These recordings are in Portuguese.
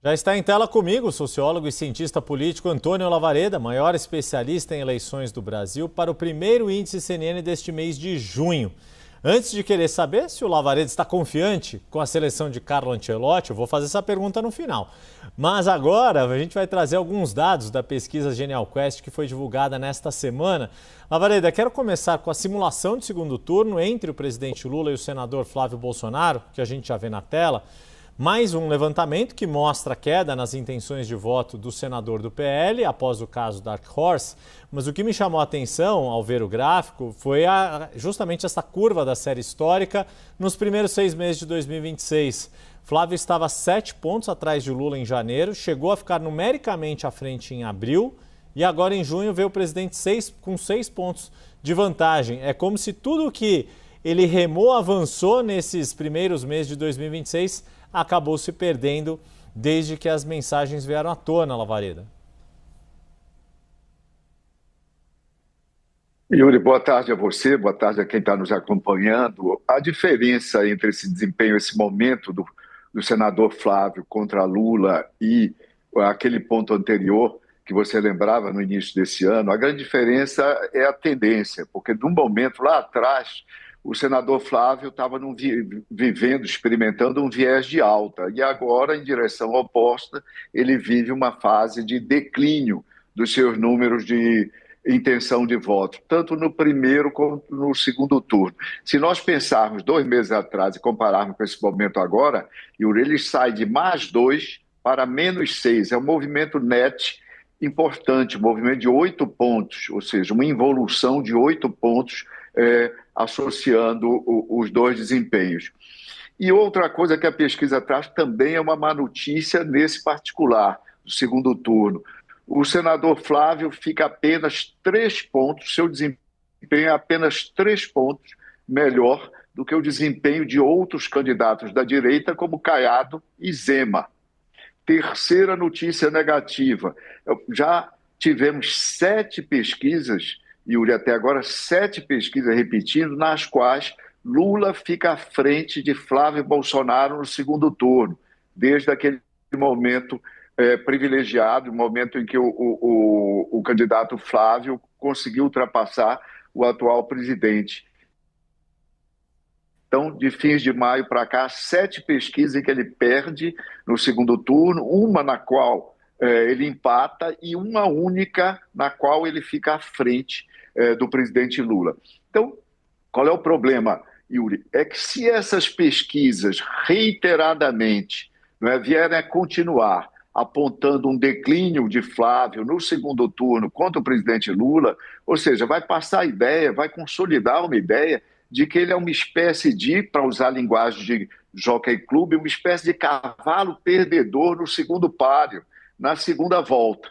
Já está em tela comigo o sociólogo e cientista político Antônio Lavareda, maior especialista em eleições do Brasil, para o primeiro índice CNN deste mês de junho. Antes de querer saber se o Lavareda está confiante com a seleção de Carlo Ancelotti, eu vou fazer essa pergunta no final. Mas agora a gente vai trazer alguns dados da pesquisa Genial Quest que foi divulgada nesta semana. Lavareda, quero começar com a simulação de segundo turno entre o presidente Lula e o senador Flávio Bolsonaro, que a gente já vê na tela. Mais um levantamento que mostra a queda nas intenções de voto do senador do PL após o caso Dark Horse. Mas o que me chamou a atenção ao ver o gráfico foi justamente essa curva da série histórica nos primeiros 6 meses de 2026. Flávio estava 7 pontos atrás de Lula em janeiro, chegou a ficar numericamente à frente em abril e agora em junho veio o presidente com 6 pontos de vantagem. É como se tudo que ele remou avançou nesses primeiros meses de 2026 acabou se perdendo desde que as mensagens vieram à tona, Lavareda. Yuri, boa tarde a você, boa tarde a quem está nos acompanhando. A diferença entre esse desempenho, esse momento do senador Flávio contra Lula e aquele ponto anterior que você lembrava no início desse ano, a grande diferença é a tendência, porque de um momento lá atrás o senador Flávio estava vivendo, experimentando um viés de alta, e agora, em direção oposta, ele vive uma fase de declínio dos seus números de intenção de voto, tanto no primeiro quanto no segundo turno. Se nós pensarmos 2 meses atrás e compararmos com esse momento agora, ele sai de +2 para -6. É um movimento net importante, um movimento de 8 pontos, ou seja, uma involução de 8 pontos associando os dois desempenhos. E outra coisa que a pesquisa traz também é uma má notícia nesse particular, do segundo turno. O senador Flávio fica apenas 3 pontos, seu desempenho é apenas 3 pontos melhor do que o desempenho de outros candidatos da direita, como Caiado e Zema. Terceira notícia negativa, já tivemos 7 pesquisas, Yuri, até agora 7 pesquisas repetindo, nas quais Lula fica à frente de Flávio Bolsonaro no segundo turno, desde aquele momento privilegiado, o momento em que o candidato Flávio conseguiu ultrapassar o atual presidente. Então, de fins de maio para cá, 7 pesquisas em que ele perde no segundo turno, uma na qual ele empata e uma única na qual ele fica à frente do presidente Lula. Então, qual é o problema, Yuri? É que se essas pesquisas reiteradamente vierem a continuar apontando um declínio de Flávio no segundo turno contra o presidente Lula, ou seja, vai passar a ideia, vai consolidar uma ideia de que ele é uma espécie de, para usar a linguagem de Jockey Club, uma espécie de cavalo perdedor no segundo páreo, na segunda volta.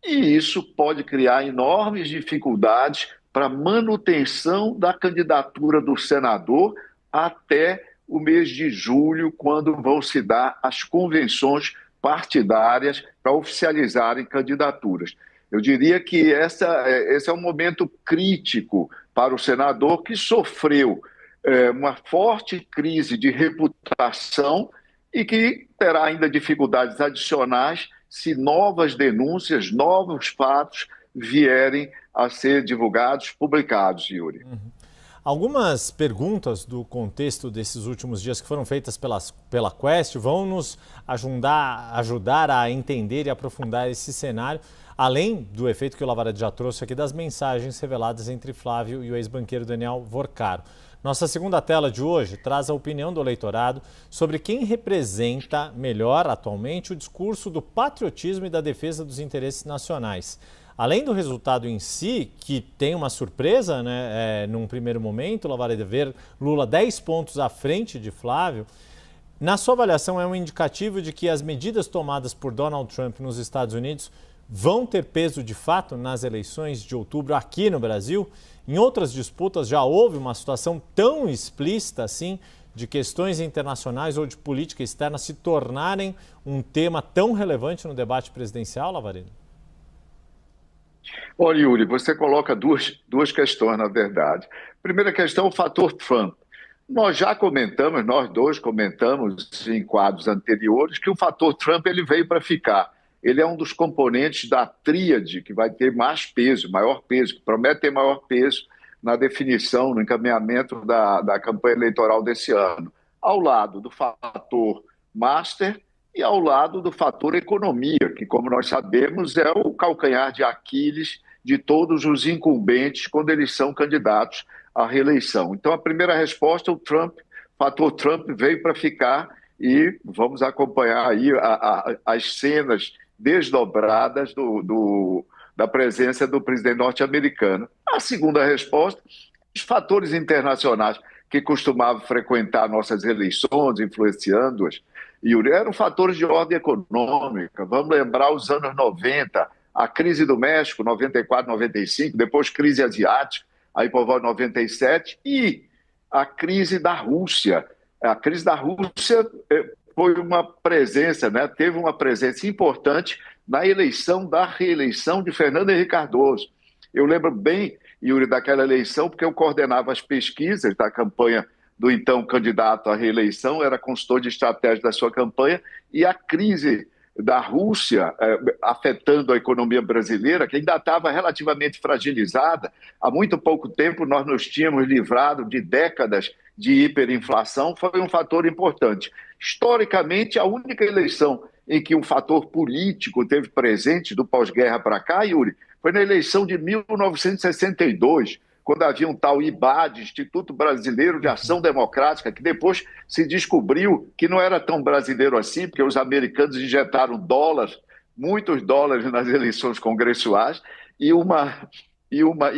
E isso pode criar enormes dificuldades para a manutenção da candidatura do senador até o mês de julho, quando vão se dar as convenções partidárias para oficializarem candidaturas. Eu diria que esse é um momento crítico para o senador, que sofreu uma forte crise de reputação e que terá ainda dificuldades adicionais se novas denúncias, novos fatos vierem a ser divulgados, publicados, Yuri. Algumas perguntas do contexto desses últimos dias que foram feitas pela Quest vão nos ajudar a entender e aprofundar esse cenário, além do efeito que o Lavareda já trouxe aqui das mensagens reveladas entre Flávio e o ex-banqueiro Daniel Vorcaro. Nossa segunda tela de hoje traz a opinião do eleitorado sobre quem representa melhor atualmente o discurso do patriotismo e da defesa dos interesses nacionais. Além do resultado em si, que tem uma surpresa, num primeiro momento, Lavareda, ver Lula 10 pontos à frente de Flávio, na sua avaliação é um indicativo de que as medidas tomadas por Donald Trump nos Estados Unidos vão ter peso de fato nas eleições de outubro aqui no Brasil? Em outras disputas já houve uma situação tão explícita assim de questões internacionais ou de política externa se tornarem um tema tão relevante no debate presidencial, Lavareda? Olha, Yuri, você coloca duas questões, na verdade. Primeira questão, o fator Trump. Nós já comentamos, nós dois comentamos em quadros anteriores, que o fator Trump ele veio para ficar. Ele é um dos componentes da tríade que vai ter mais peso, maior peso, que promete ter maior peso na definição, no encaminhamento da campanha eleitoral desse ano. Ao lado do fator Master e ao lado do fator economia, que, como nós sabemos, é o calcanhar de Aquiles de todos os incumbentes quando eles são candidatos à reeleição. Então, a primeira resposta, o fator Trump veio para ficar e vamos acompanhar aí as cenas desdobradas da presença do presidente norte-americano. A segunda resposta, os fatores internacionais que costumavam frequentar nossas eleições, influenciando-as, Yuri, eram fatores de ordem econômica. Vamos lembrar os anos 90, a crise do México, 94, 95, depois crise asiática, aí por volta de 97, e a crise da Rússia. A crise da Rússia foi uma presença, né? Teve uma presença importante na da reeleição de Fernando Henrique Cardoso. Eu lembro bem, Yuri, daquela eleição, porque eu coordenava as pesquisas da campanha do então candidato à reeleição, era consultor de estratégia da sua campanha, e a crise da Rússia afetando a economia brasileira, que ainda estava relativamente fragilizada. Há muito pouco tempo nós nos tínhamos livrado de décadas de hiperinflação, foi um fator importante. Historicamente, a única eleição em que um fator político teve presente do pós-guerra para cá, Yuri, foi na eleição de 1962, quando havia um tal IBAD, Instituto Brasileiro de Ação Democrática, que depois se descobriu que não era tão brasileiro assim, porque os americanos injetaram dólares, muitos dólares nas eleições congressuais, e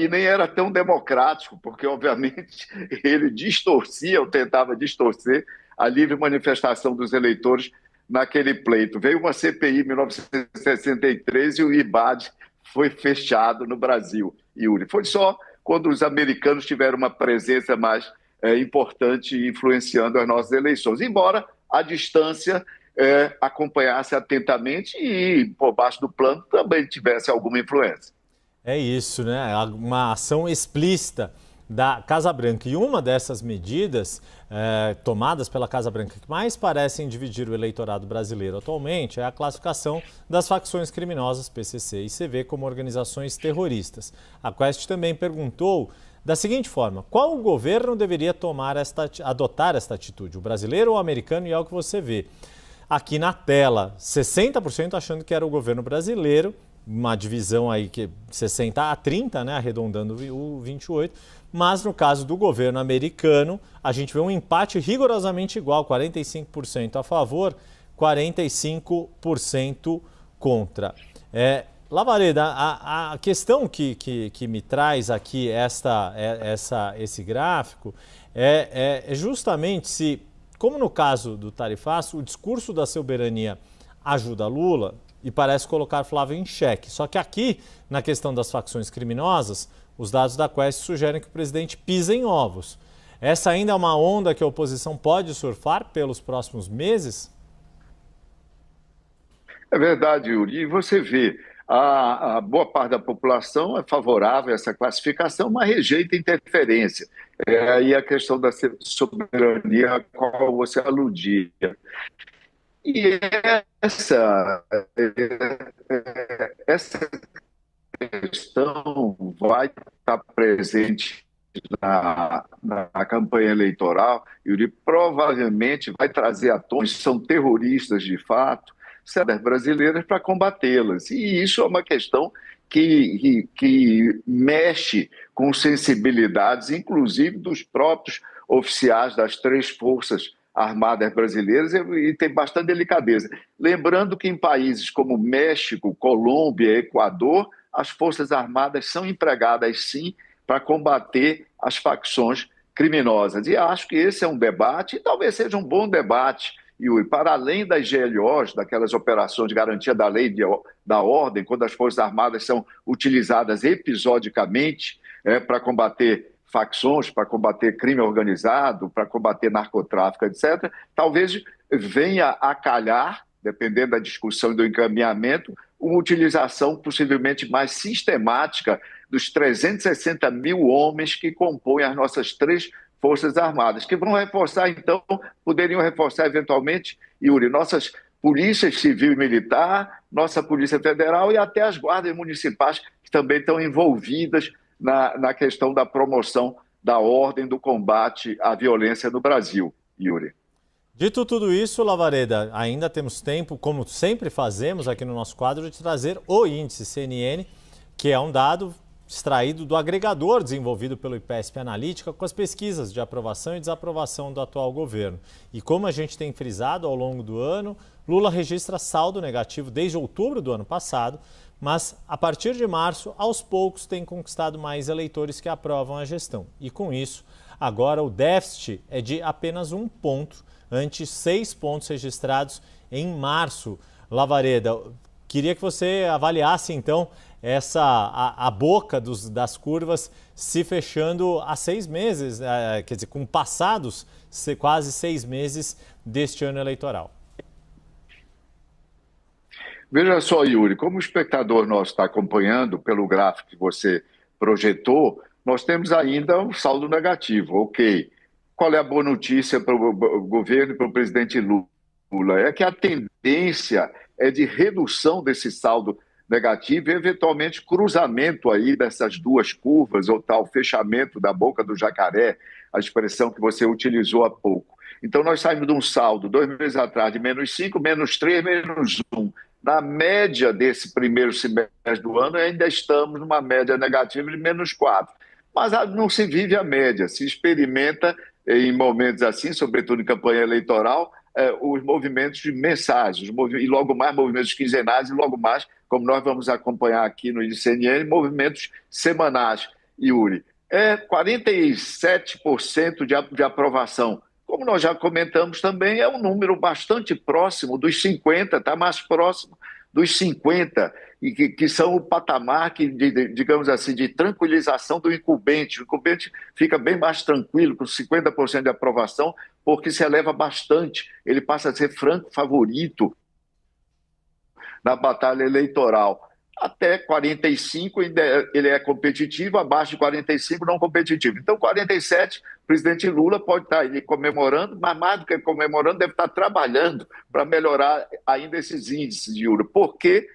nem era tão democrático, porque, obviamente, ele distorcia ou tentava distorcer a livre manifestação dos eleitores naquele pleito. Veio uma CPI em 1963 e o IBAD foi fechado no Brasil, Yuri. Foi só quando os americanos tiveram uma presença mais importante influenciando as nossas eleições, embora a distância acompanhasse atentamente e, por baixo do plano, também tivesse alguma influência. É isso, né? Uma ação explícita da Casa Branca. E uma dessas medidas tomadas pela Casa Branca que mais parecem dividir o eleitorado brasileiro atualmente é a classificação das facções criminosas PCC e CV como organizações terroristas. A Quest também perguntou da seguinte forma: qual governo deveria adotar esta atitude, o brasileiro ou o americano? E é o que você vê aqui na tela, 60% achando que era o governo brasileiro, uma divisão aí que 60-30, né, arredondando o 28, mas no caso do governo americano, a gente vê um empate rigorosamente igual, 45% a favor, 45% contra. Lavareda, a questão que me traz aqui esse gráfico é justamente se, como no caso do tarifaço, o discurso da soberania ajuda Lula e parece colocar Flávio em xeque. Só que aqui, na questão das facções criminosas, os dados da Quest sugerem que o presidente pisa em ovos. Essa ainda é uma onda que a oposição pode surfar pelos próximos meses? É verdade, Yuri. E você vê, a boa parte da população é favorável a essa classificação, mas rejeita interferência. É aí a questão da soberania a qual você aludia. E essa questão vai estar presente na campanha eleitoral, e provavelmente vai trazer à tona, são terroristas de fato, cidades brasileiras para combatê-las. E isso é uma questão que mexe com sensibilidades, inclusive dos próprios oficiais das três forças armadas brasileiras, e tem bastante delicadeza. Lembrando que em países como México, Colômbia, Equador, as forças armadas são empregadas, sim, para combater as facções criminosas. E acho que esse é um debate, e talvez seja um bom debate, Yuri, para além das GLOs, daquelas operações de garantia da lei da ordem, quando as forças armadas são utilizadas episodicamente para combater facções, para combater crime organizado, para combater narcotráfico, etc., talvez venha a calhar, dependendo da discussão e do encaminhamento, uma utilização possivelmente mais sistemática dos 360 mil homens que compõem as nossas três Forças Armadas, que vão reforçar, então, poderiam reforçar eventualmente, Yuri, nossas polícias civil e militar, nossa Polícia Federal e até as guardas municipais, que também estão envolvidas na questão da promoção da ordem, do combate à violência no Brasil, Yuri. Dito tudo isso, Lavareda, ainda temos tempo, como sempre fazemos aqui no nosso quadro, de trazer o índice CNN, que é um dado extraído do agregador desenvolvido pelo IPESP Analítica com as pesquisas de aprovação e desaprovação do atual governo. E como a gente tem frisado ao longo do ano, Lula registra saldo negativo desde outubro do ano passado, mas a partir de março, aos poucos, tem conquistado mais eleitores que aprovam a gestão. E com isso, agora o déficit é de apenas 1 ponto, ante 6 pontos registrados em março. Lavareda, queria que você avaliasse então a boca das curvas se fechando há 6 meses, quer dizer, com passados quase 6 meses deste ano eleitoral. Veja só, Yuri, como o espectador nosso está acompanhando pelo gráfico que você projetou, nós temos ainda um saldo negativo, ok. Qual é a boa notícia para o governo e para o presidente Lula? É que a tendência é de redução desse saldo negativo e, eventualmente, cruzamento aí dessas duas curvas, ou tal fechamento da boca do jacaré, a expressão que você utilizou há pouco. Então, nós saímos de um saldo, 2 meses atrás, de -5, -3, -1. Na média desse primeiro semestre do ano, ainda estamos numa média negativa de -4. Mas não se vive a média, se experimenta em momentos assim, sobretudo em campanha eleitoral, os movimentos de mensagens, e logo mais movimentos quinzenais, e logo mais, como nós vamos acompanhar aqui no CNN, movimentos semanais, Yuri. 47% de aprovação. Como nós já comentamos também, é um número bastante próximo dos 50%, está mais próximo dos 50%, e que são o patamar digamos assim, de tranquilização do incumbente. O incumbente fica bem mais tranquilo, com 50% de aprovação, porque se eleva bastante. Ele passa a ser franco favorito na batalha eleitoral. Até 45 ele é competitivo, abaixo de 45 não competitivo. Então, 47, o presidente Lula pode estar aí comemorando, mas mais do que comemorando, deve estar trabalhando para melhorar ainda esses índices de Yuri. Porque,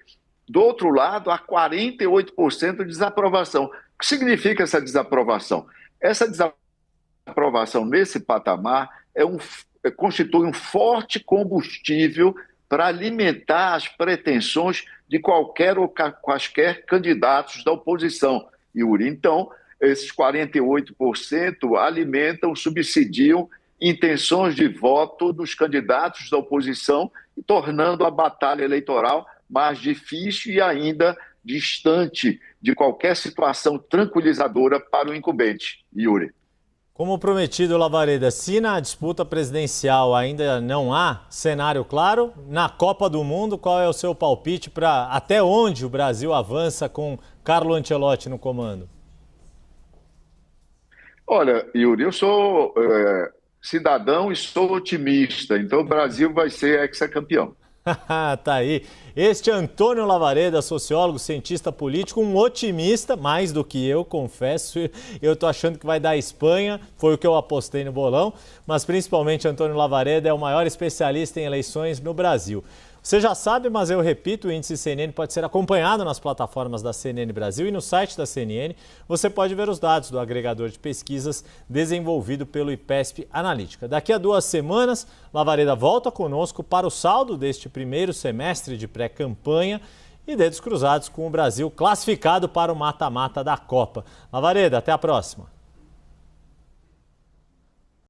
do outro lado, há 48% de desaprovação. O que significa essa desaprovação? Essa desaprovação nesse patamar constitui um forte combustível para alimentar as pretensões de qualquer ou quaisquer candidatos da oposição, Yuri. Então, esses 48% alimentam, subsidiam intenções de voto dos candidatos da oposição, tornando a batalha eleitoral mais difícil e ainda distante de qualquer situação tranquilizadora para o incumbente, Yuri. Como prometido, Lavareda, se na disputa presidencial ainda não há cenário claro, na Copa do Mundo, qual é o seu palpite para até onde o Brasil avança com Carlo Ancelotti no comando? Olha, Yuri, eu sou cidadão e sou otimista, então o Brasil vai ser hexacampeão. Tá aí. Este Antônio Lavareda, sociólogo, cientista político, um otimista, mais do que eu, confesso. Eu tô achando que vai dar Espanha, foi o que eu apostei no bolão, mas principalmente Antônio Lavareda é o maior especialista em eleições no Brasil. Você já sabe, mas eu repito, o índice CNN pode ser acompanhado nas plataformas da CNN Brasil e no site da CNN. Você pode ver os dados do agregador de pesquisas desenvolvido pelo IPESP Analítica. Daqui a 2 semanas, Lavareda volta conosco para o saldo deste primeiro semestre de pré-campanha e dedos cruzados com o Brasil classificado para o mata-mata da Copa. Lavareda, até a próxima.